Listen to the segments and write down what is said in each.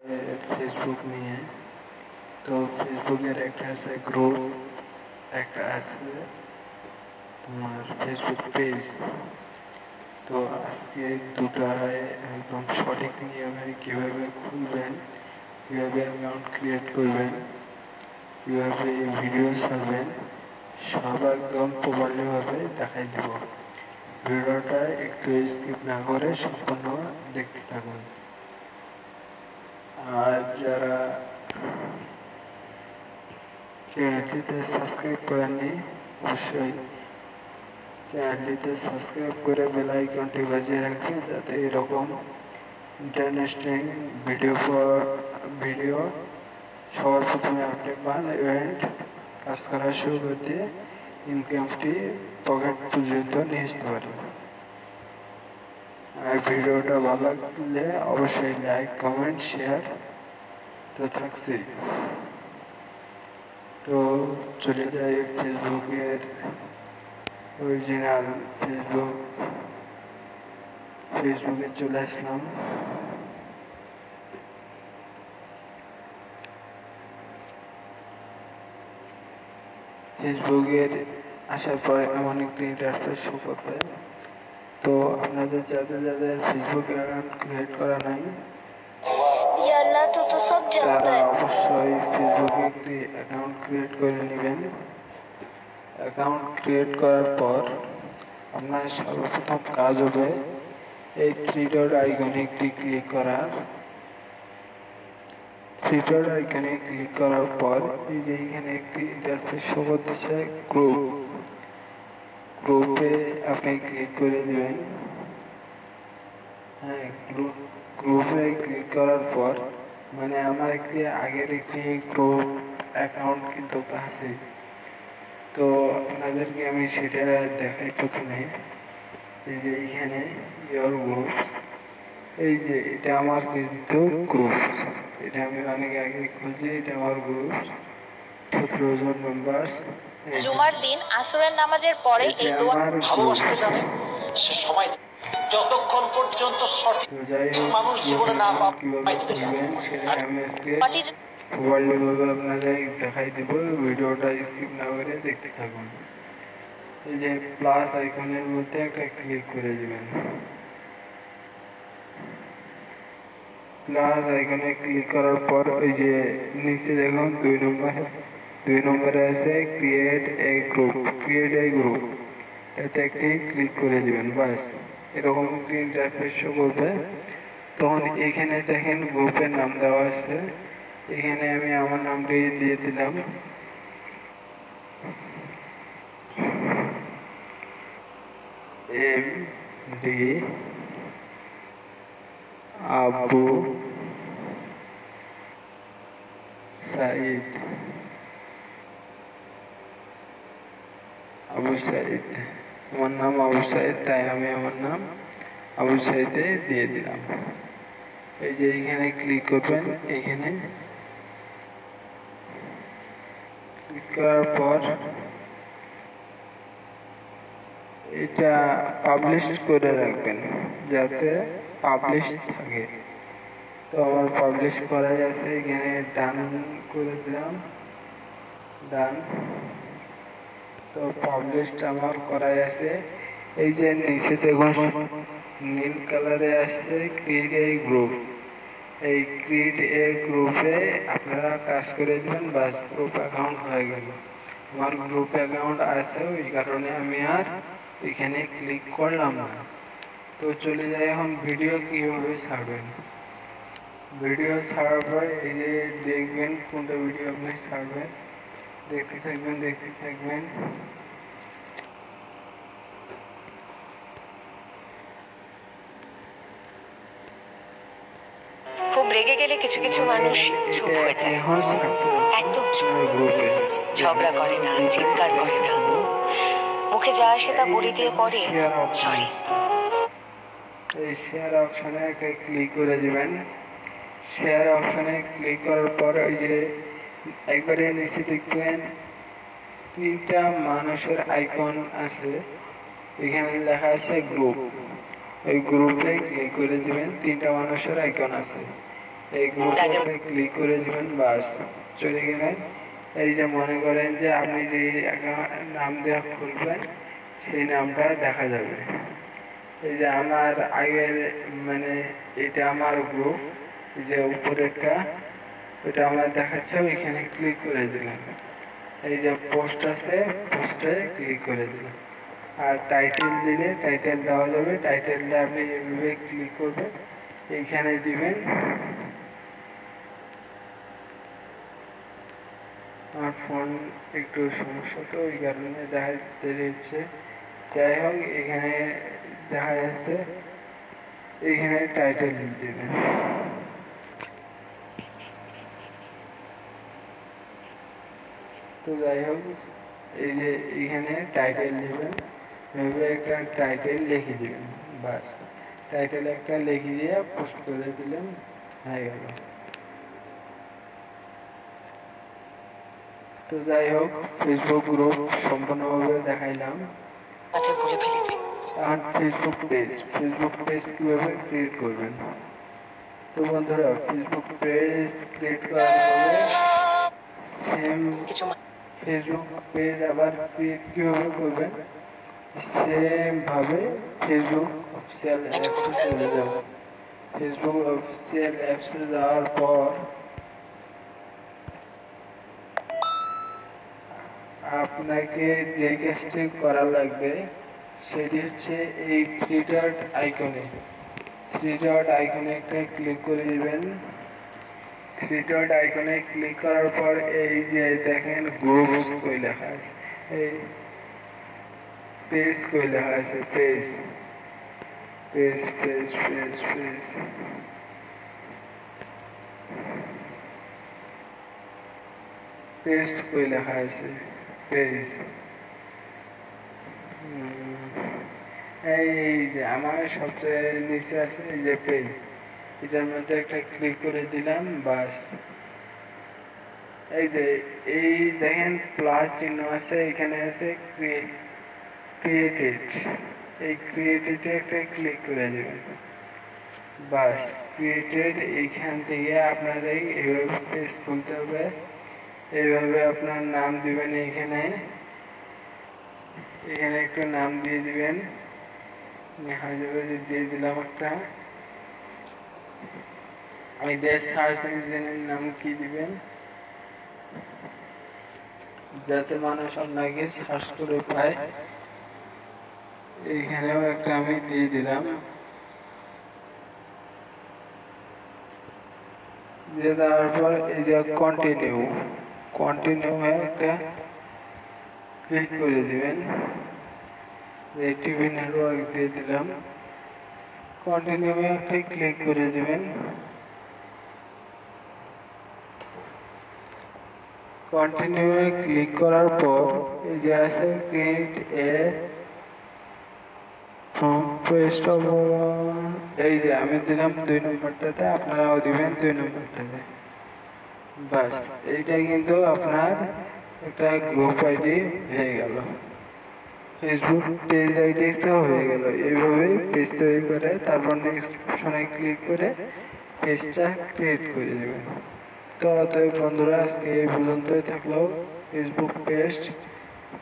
Facebook নিয়ে। তো ফেসবুকের একটা আছে গ্রুপ, একটা আছে তোমার ফেসবুক পেজ। তো আজকে দুটায় একদম সঠিক নিয়মে কিভাবে খুলবেন, কিভাবে অ্যাকাউন্ট ক্রিয়েট করবেন, কিভাবে ভিডিও ছাড়বেন, সব একদম প্রপারলিভাবে দেখাই দিব। ভিডিওটা একটু স্কিপ না করে সম্পূর্ণ দেখতে থাকুন। আর যারা চ্যানেলটিতে সাবস্ক্রাইব করেননি, অবশ্যই চ্যানেলটিতে সাবস্ক্রাইব করে বেল আইকনটি বাজিয়ে রাখবেন, যাতে এরকম ইন্টারেস্টিং ভিডিও সবার প্রথমে আপনি পান এবং কাজ করা শুরু করতে ইনকামটি পকেট পর্যন্ত নিয়ে আসতে পারেন। আর ভিডিওটা ভালো লাগলে অবশ্যই লাইক, কমেন্ট, শেয়ার তো থাকছে। তো চলে যাই ফেসবুকের অরিজিনাল ফেসবুকে চলে আসলাম। ফেসবুকের আসার পরে এমন একটি ইন্টারফেস শো করবে। তো আপনাদের যাদের ফেসবুক অ্যাকাউন্ট ক্রিয়েট করা নাই, তারা অবশ্যই ফেসবুকে একটি অ্যাকাউন্ট ক্রিয়েট করে নেবেন। অ্যাকাউন্ট ক্রিয়েট করার পর আপনার সর্বপ্রথম কাজ হবে এই থ্রি ডট আইকনে একটি ক্লিক করার। থ্রি ডট আইকনে ক্লিক করার পর এই যে এখানে একটি ইন্টারফেস শো করতেছে গ্রুপে আপনি ক্লিক করে দেবেন। হ্যাঁ, গ্রুপে ক্লিক করার পর মানে আমার আগের একটি গ্রুপ অ্যাকাউন্ট কিন্তু আছে। তো আপনাদেরকে আমি সেটা দেখাই। প্রথমে এই যে এইখানে ইয়োর গ্রুপস, এই যে এটা আমার কিন্তু গ্রুপস, এটা আমি অনেক আগে খুলছি। এটা আমার গ্রুপস, 17 জন মেম্বার্স। জুমার দিন আসরের নামাজের পরে এই দোয়া ভালোবাসতে জানে সে সময় যতক্ষণ পর্যন্ত সঠিক মানুষ জীবনে না পাইতে চায় আমি আজকে ওয়ার্ল্ডভাবে আপনাদের দেখাই দেবো। ভিডিওটা স্কিপ না করে দেখতে থাকুন। এই যে প্লাস আইকনের মধ্যে একটা ক্লিক করে দেবেন। প্লাস আইকনে ক্লিক করার পর ওই যে নিচে দেখুন 2 নম্বরে আছে ক্রিয়েট এ গ্রুপ, এতে একটি ক্লিক করে দিবেন। বাস এরকম একটি ইন্টারফেস শো করবে। তখন এখানে দেখেন গ্রুপের নাম দেওয়া আছে। এখানে আমি আমার নামটি দিয়ে দিলাম। MD আবু সাইদ। আমার নাম আবু সাইদ, তাই আমি আমার নাম আবু সাইদে দিয়ে দিলাম। এই যে এখানে ক্লিক করবেন। এখানে ক্লিক করার পর এটা পাবলিশ করে রাখবেন, যাতে পাবলিশ থাকে। তো আমার পাবলিশ করাই আছে। এখানে ডান করে দিলাম, ডান। তো পাবলিশটা আমার করাই আছে। এই যে নিচে দেখুন নীল কালারে আসছে ক্রিয়েট এ গ্রুপ। এই ক্রিয়েট এ গ্রুপে আপনারা কাজ করে দেবেন। বাস গ্রুপ অ্যাকাউন্ট হয়ে গেল। আমার গ্রুপ অ্যাকাউন্ট আছে, ওই কারণে আমি আর এখানে ক্লিক করলাম না। তো চলে যাই এখন ভিডিও কীভাবে ছাড়বেন। ভিডিও ছাড়ার পর এই যে দেখবেন কোনটা ভিডিও আপনি ছাড়বেন। দেখতে থাকবেন। খুব রেগে গেলে কিছু মানুষ চুপ হয়ে যায়, একদম চুপ, ঝগড়া করে না, চিৎকার করে না, মুখে যা আসে তা বলে দিয়ে পড়ে সরি। এই শেয়ার অপশনে একটা ক্লিক করে দিবেন। শেয়ার অপশনে ক্লিক করার পর ওই যে একবারে নিচে দেখবেন 3টা মানুষের আইকন আছে। এখানে লেখা আছে গ্রুপ। ওই গ্রুপে ক্লিক করে দিবেন। 3টা মানুষের আইকন আছে। এই গ্রুপে ক্লিক করে দিবেন, বাস চলে গেলেন। এই যে মনে করেন যে আপনি যে নাম দেওয়া খুলবেন সেই নামটা দেখা যাবে। এই যে আমার আগের মানে এটা আমার গ্রুপ, এই যে উপরেরটা ওটা আমার দেখাচ্ছে, ওইখানে ক্লিক করে দিলাম। এই যে পোস্ট আছে, পোস্টে ক্লিক করে দিলাম। আর টাইটেল দিলে টাইটেল দেওয়া যাবে, টাইটেলটা আপনি এভাবে ক্লিক করবেন, এইখানে দিবেন। আমার ফোন একটু সমস্যা, তো ওই কারণে দেখা দেরি হচ্ছে। যাই হোক, এখানে দেখা যাচ্ছে, এইখানে টাইটেল দিবেন। তো যাই হোক, এই যে এখানে টাইটেল দিবেন, এভাবে একটা টাইটেল লিখে দিবেন, বাস টাইটেল একটা লিখে দিয়ে পোস্ট করে দিলেন, হয়ে গেল। তো যাই হোক, ফেসবুক গ্রুপ সম্পূর্ণভাবে দেখাইলাম। আচ্ছা, বলে ফেলেছি। এখন ফেসবুক পেজ কিভাবে ক্রিয়েট করবেন। তো বন্ধুরা, ফেসবুক পেজ ক্রিয়েট করার পরে সেম ফেসবুক পেজ আবার ক্রিয়েট কিভাবে করবেন, সেম ভাবে ফেসবুক অফিসিয়াল অ্যাপসে চলে যাব। ফেসবুক অফিসিয়াল অ্যাপসে যাওয়ার পর আপনাকে যে কাজটি করা লাগবে সেটি হচ্ছে এই থ্রি ডট আইকনে একটা ক্লিক করে দিবেন। থ্রি ডট আইকনে ক্লিক করার পর এই যে দেখেন গ্রুপস কই লেখা আছে, এই পেজ কই লেখা আছে, page page page page page page কই লেখা আছে, পেজ। এই যে আমার সবচেয়ে নিচে আছে এই যে পেজ, এটার মধ্যে একটা ক্লিক করে দিলাম, বাস। এই দেখেন প্লাস চিহ্ন আছে, এখানে আছে ক্রিয়েটেড, এই ক্রিয়েটেডে একটা ক্লিক করে দেবেন, বাস ক্রিয়েটেড। এইখান থেকে আপনাদের এইভাবে পেজ খুলতে হবে। এইভাবে আপনার নাম দিবেন, এখানে একটু নাম দিয়ে দিবেন, দিয়ে দিলাম একটা। এই সার্চ ইঞ্জিনের নাম কি দিবেন, যাতে মানুষ আপনাকে সার্চ করে পায়। এইখানেও একটা আমি দিয়ে দিলাম, দিয়ে দেওয়ার পর এই যে কন্টিনিউ একটা ক্লিক করে দিবেন। টিভি নেটওয়ার্ক দিয়ে দিলাম, কন্টিনিউ একটা ক্লিক করে দিবেন। কন্টিনিউ ক্লিক করার পর এই যে আছে ক্রিয়েট এ পেস্ট, এই যে আমি দিলাম 2 নম্বরটাতে, আপনারাও দিবেন 2 নম্বরটাতে, বাস। এইটা কিন্তু আপনার একটা গ্রুপ আইডি হয়ে গেল, ফেসবুক পেজ আইডি একটা হয়ে গেল। এইভাবে পেজ তৈরি করে তারপর নেক্সট অপশনে ক্লিক করে পেজটা ক্রিয়েট করে দেবেন। তো অতএব বন্ধুরা, আজকে এই পর্যন্তই থাকলো। ফেসবুক পেজ,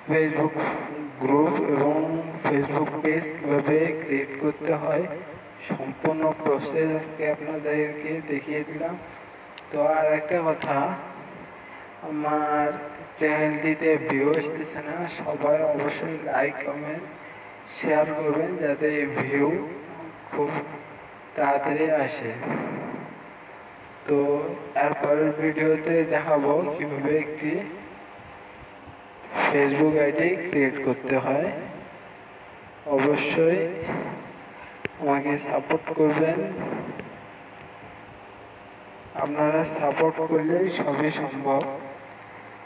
ফেসবুক গ্রুপ এবং ফেসবুক পেজ কীভাবে ক্রিয়েট করতে হয় সম্পূর্ণ প্রসেস আজকে আপনাদেরকে দেখিয়ে দিলাম। তো আর একটা কথা, আমার চ্যানেলটিতে ভিউ আসতেছে না, সবাই অবশ্যই লাইক কমেন্ট শেয়ার করবেন যাতে ভিউ খুব তাড়াতাড়ি আসে। তো এরপরের ভিডিওতে দেখাবো কিভাবে একটি ফেসবুক আইডি ক্রিয়েট করতে হয়। অবশ্যই আমাকে সাপোর্ট করবেন, আপনারা সাপোর্ট করলেই সবই সম্ভব।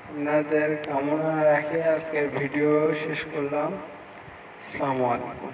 আপনাদের কামনা রাখে আজকের ভিডিও শেষ করলাম। আসসালামু আলাইকুম।